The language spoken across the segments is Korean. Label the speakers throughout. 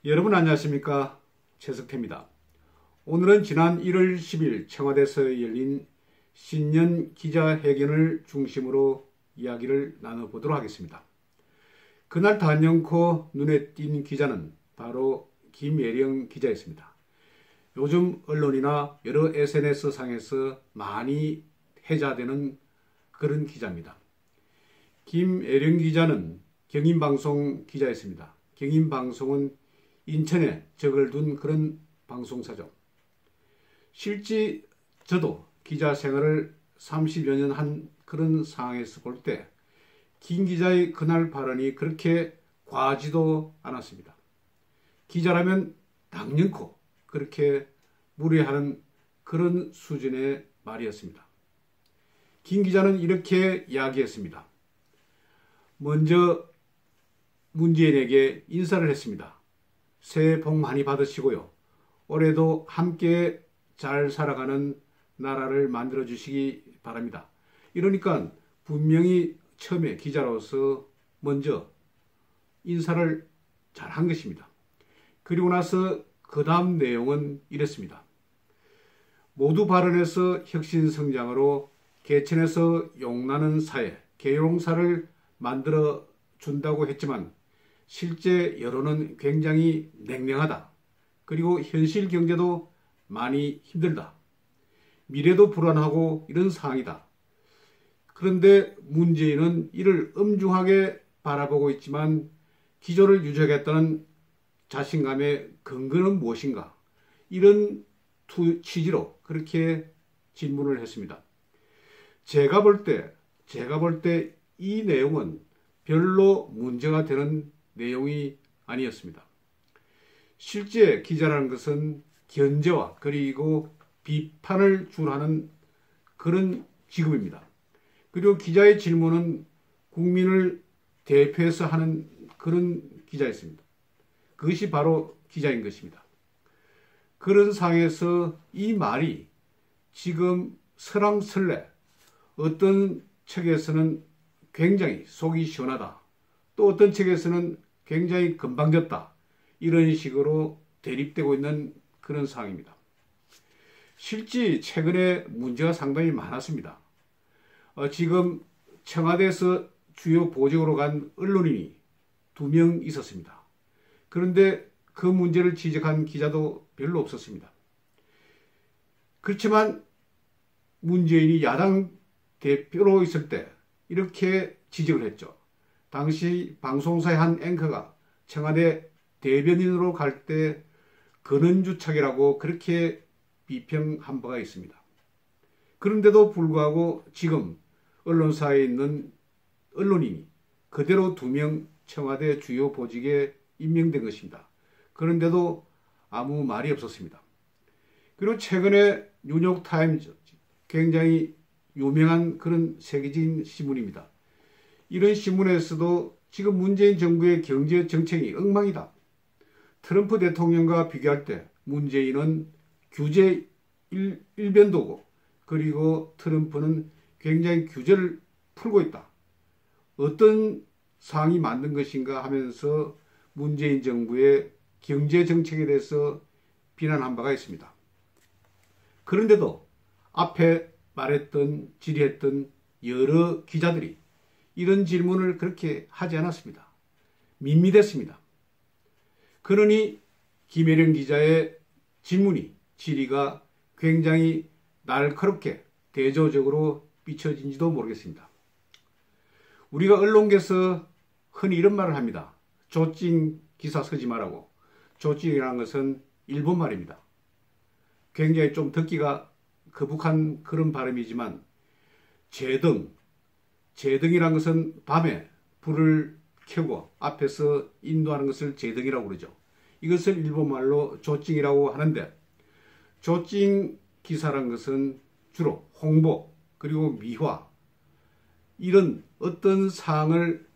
Speaker 1: 여러분 안녕하십니까? 최석태입니다. 오늘은 지난 1월 10일 청와대에서 열린 신년 기자회견을 중심으로 이야기를 나눠보도록 하겠습니다. 그날 단연코 눈에 띈 기자는 바로 김예령 기자였습니다. 요즘 언론이나 여러 SNS 상에서 많이 회자되는 그런 기자입니다. 김예령 기자는 경인방송 기자였습니다. 경인방송은 인천에 적을 둔 그런 방송사죠. 실제 저도 기자 생활을 30여 년 한 그런 상황에서 볼 때 김 기자의 그날 발언이 그렇게 과하지도 않았습니다. 기자라면 당연코 그렇게 무례하는 그런 수준의 말이었습니다. 김 기자는 이렇게 이야기했습니다. 먼저 문재인에게 인사를 했습니다. 새해 복 많이 받으시고요. 올해도 함께 잘 살아가는 나라를 만들어 주시기 바랍니다. 이러니까 분명히 처음에 기자로서 먼저 인사를 잘 한 것입니다. 그리고 나서 그 다음 내용은 이랬습니다. 모두 발언에서 혁신성장으로 개천에서 용나는 사회, 계룡사를 만들어 준다고 했지만 실제 여론은 굉장히 냉랭하다. 그리고 현실 경제도 많이 힘들다. 미래도 불안하고 이런 상황이다. 그런데 문재인은 이를 엄중하게 바라보고 있지만 기조를 유지하겠다는 자신감의 근거는 무엇인가? 이런 취지로 그렇게 질문을 했습니다. 제가 볼 때 이 내용은 별로 문제가 되는 내용이 아니었습니다. 실제 기자라는 것은 견제와 그리고 비판을 주하는 그런 직업입니다. 그리고 기자의 질문은 국민을 대표해서 하는 그런 기자였습니다. 그것이 바로 기자인 것입니다. 그런 상황에서 이 말이 지금 설왕설래 어떤 책에서는 굉장히 속이 시원하다. 또 어떤 책에서는 굉장히 건방졌다. 이런 식으로 대립되고 있는 그런 상황입니다. 실제 최근에 문제가 상당히 많았습니다. 지금 청와대에서 주요 보직으로 간 언론인이 2명 있었습니다. 그런데 그 문제를 지적한 기자도 별로 없었습니다. 그렇지만 문재인이 야당 대표로 있을 때 이렇게 지적을 했죠. 당시 방송사의 한 앵커가 청와대 대변인으로 갈 때 근원주착이라고 그렇게 비평한 바가 있습니다. 그런데도 불구하고 지금 언론사에 있는 언론인이 그대로 2명 청와대 주요 보직에 임명된 것입니다. 그런데도 아무 말이 없었습니다. 그리고 최근에 뉴욕타임즈, 굉장히 유명한 그런 세계적인 신문입니다. 이런 신문에서도 지금 문재인 정부의 경제 정책이 엉망이다. 트럼프 대통령과 비교할 때 문재인은 규제 일변도고 그리고 트럼프는 굉장히 규제를 풀고 있다. 어떤 상황이 만든 것인가 하면서 문재인 정부의 경제 정책에 대해서 비난한 바가 있습니다. 그런데도 앞에 말했던 질의했던 여러 기자들이 이런 질문을 그렇게 하지 않았습니다. 밋밋했습니다. 그러니 김예령 기자의 질의가 굉장히 날카롭게 대조적으로 비춰진지도 모르겠습니다. 우리가 언론계에서 흔히 이런 말을 합니다. 조찡 기사 쓰지 말라고. 조찡이라는 것은 일본 말입니다. 굉장히 좀 듣기가 거북한 그런 발음이지만 제등이라는 것은 밤에 불을 켜고 앞에서 인도하는 것을 제등이라고 그러죠. 이것을 일본말로 조찡이라고 하는데 조찡 기사라는 것은 주로 홍보 그리고 미화 이런 어떤 사항을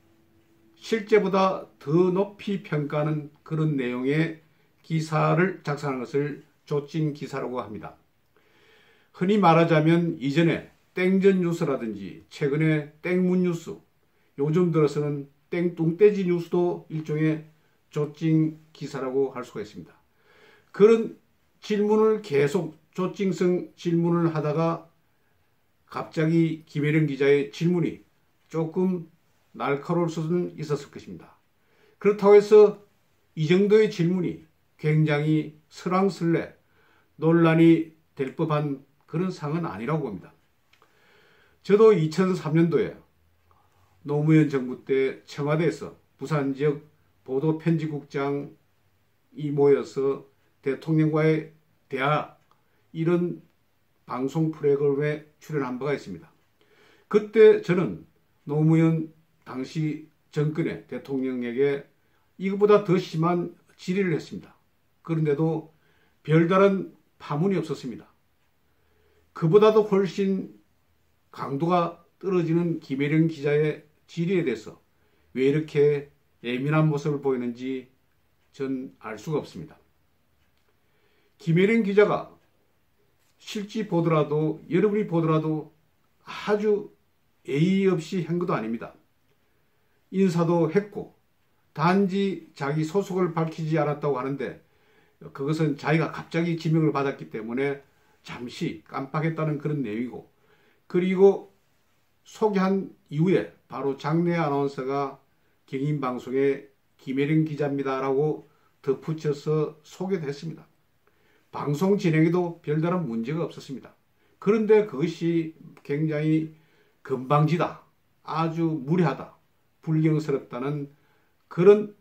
Speaker 1: 실제보다 더 높이 평가하는 그런 내용의 기사를 작성하는 것을 조찡 기사라고 합니다. 흔히 말하자면 이전에 땡전 뉴스라든지 최근에 땡문 뉴스, 요즘 들어서는 땡뚱떼지 뉴스도 일종의 조칭 기사라고 할 수가 있습니다. 그런 질문을 계속 조칭성 질문을 하다가 갑자기 김혜령 기자의 질문이 조금 날카로울 수는 있었을 것입니다. 그렇다고 해서 이 정도의 질문이 굉장히 설왕설래 논란이 될 법한 그런 상은 아니라고 봅니다. 저도 2003년도에 노무현 정부 때 청와대에서 부산 지역 보도 편집국장이 모여서 대통령과의 대화 이런 방송 프로그램에 출연한 바가 있습니다. 그때 저는 노무현 당시 정권의 대통령에게 이것보다 더 심한 질의를 했습니다. 그런데도 별다른 파문이 없었습니다. 그보다도 훨씬 강도가 떨어지는 김혜령 기자의 질의에 대해서 왜 이렇게 예민한 모습을 보이는지 전 알 수가 없습니다. 김혜령 기자가 실제 보더라도 여러분이 보더라도 아주 예의 없이 한 것도 아닙니다. 인사도 했고 단지 자기 소속을 밝히지 않았다고 하는데 그것은 자기가 갑자기 지명을 받았기 때문에 잠시 깜빡했다는 그런 내용이고, 그리고 소개한 이후에 바로 장내 아나운서가 경인방송의 김혜령 기자입니다라고 덧붙여서 소개도 했습니다. 방송 진행에도 별다른 문제가 없었습니다. 그런데 그것이 굉장히 건방지다, 아주 무례하다, 불경스럽다는 그런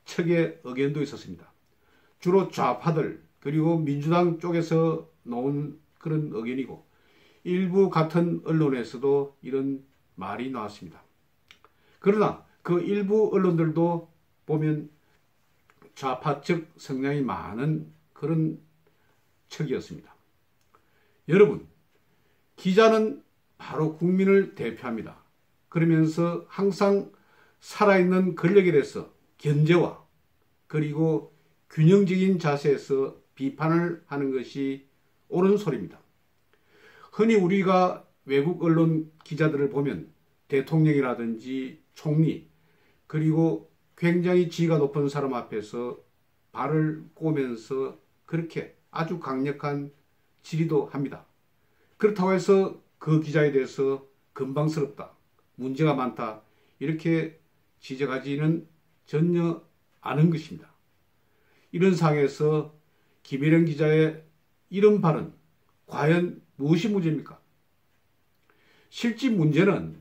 Speaker 1: 척의 의견도 있었습니다. 주로 좌파들 그리고 민주당 쪽에서 나온 그런 의견이고 일부 같은 언론에서도 이런 말이 나왔습니다. 그러나 그 일부 언론들도 보면 좌파적 성향이 많은 그런 척이었습니다. 여러분, 기자는 바로 국민을 대표합니다. 그러면서 항상 살아있는 권력에 대해서 견제와 그리고 균형적인 자세에서 비판을 하는 것이 옳은 소리입니다. 흔히 우리가 외국 언론 기자들을 보면 대통령이라든지 총리 그리고 굉장히 지위가 높은 사람 앞에서 발을 꼬면서 그렇게 아주 강력한 질의도 합니다. 그렇다고 해서 그 기자에 대해서 건방스럽다, 문제가 많다 이렇게 지적하지는 전혀 않은 것입니다. 이런 상황에서 김혜령 기자의 이런 발언 과연 무엇이 문제입니까? 실제 문제는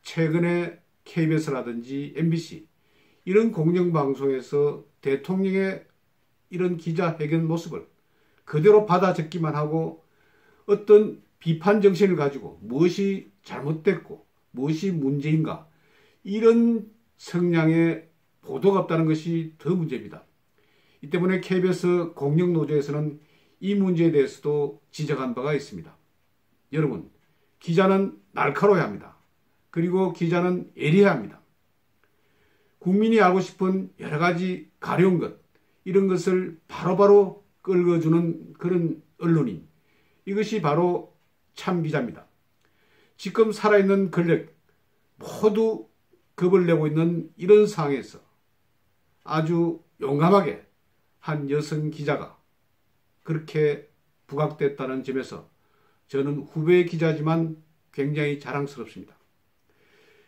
Speaker 1: 최근에 KBS라든지 MBC 이런 공영방송에서 대통령의 이런 기자회견 모습을 그대로 받아 적기만 하고 어떤 비판 정신을 가지고 무엇이 잘못됐고 무엇이 문제인가 이런 성향의 보도가 없다는 것이 더 문제입니다. 이 때문에 KBS 공영노조에서는 이 문제에 대해서도 지적한 바가 있습니다. 여러분, 기자는 날카로워야 합니다. 그리고 기자는 예리해야 합니다. 국민이 알고 싶은 여러 가지 가려운 것, 이런 것을 바로바로 끌어주는 그런 언론인, 이것이 바로 참 기자입니다. 지금 살아있는 권력 모두 겁을 내고 있는 이런 상황에서 아주 용감하게 한 여성 기자가 그렇게 부각됐다는 점에서 저는 후배 기자지만 굉장히 자랑스럽습니다.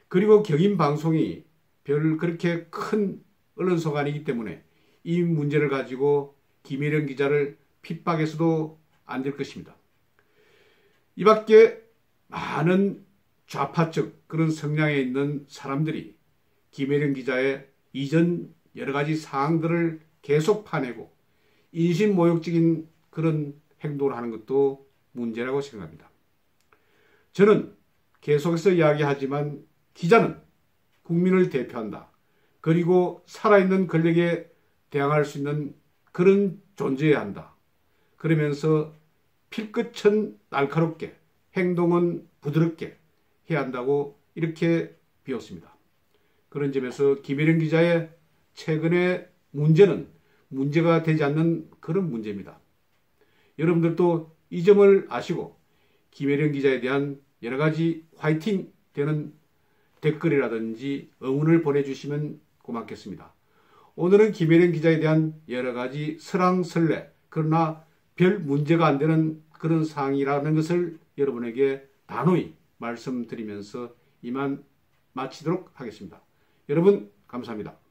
Speaker 1: 그리고 경인방송이 별 그렇게 큰 언론사가 아니기 때문에 이 문제를 가지고 김혜령 기자를 핍박해서도 안 될 것입니다. 이 밖에 많은 좌파적 그런 성향에 있는 사람들이 김혜령 기자의 이전 여러 가지 사항들을 계속 파내고 인신모욕적인 그런 행동을 하는 것도 문제라고 생각합니다. 저는 계속해서 이야기하지만 기자는 국민을 대표한다. 그리고 살아있는 권력에 대항할 수 있는 그런 존재여야 한다. 그러면서 필끝은 날카롭게 행동은 부드럽게 해야 한다고 이렇게 비웠습니다. 그런 점에서 김혜령 기자의 최근의 문제는 문제가 되지 않는 그런 문제입니다. 여러분들도 이 점을 아시고 김혜령 기자에 대한 여러 가지 화이팅 되는 댓글이라든지 응원을 보내주시면 고맙겠습니다. 오늘은 김혜령 기자에 대한 여러 가지 설왕설래, 그러나 별 문제가 안 되는 그런 사항이라는 것을 여러분에게 단호히 말씀드리면서 이만 마치도록 하겠습니다. 여러분 감사합니다.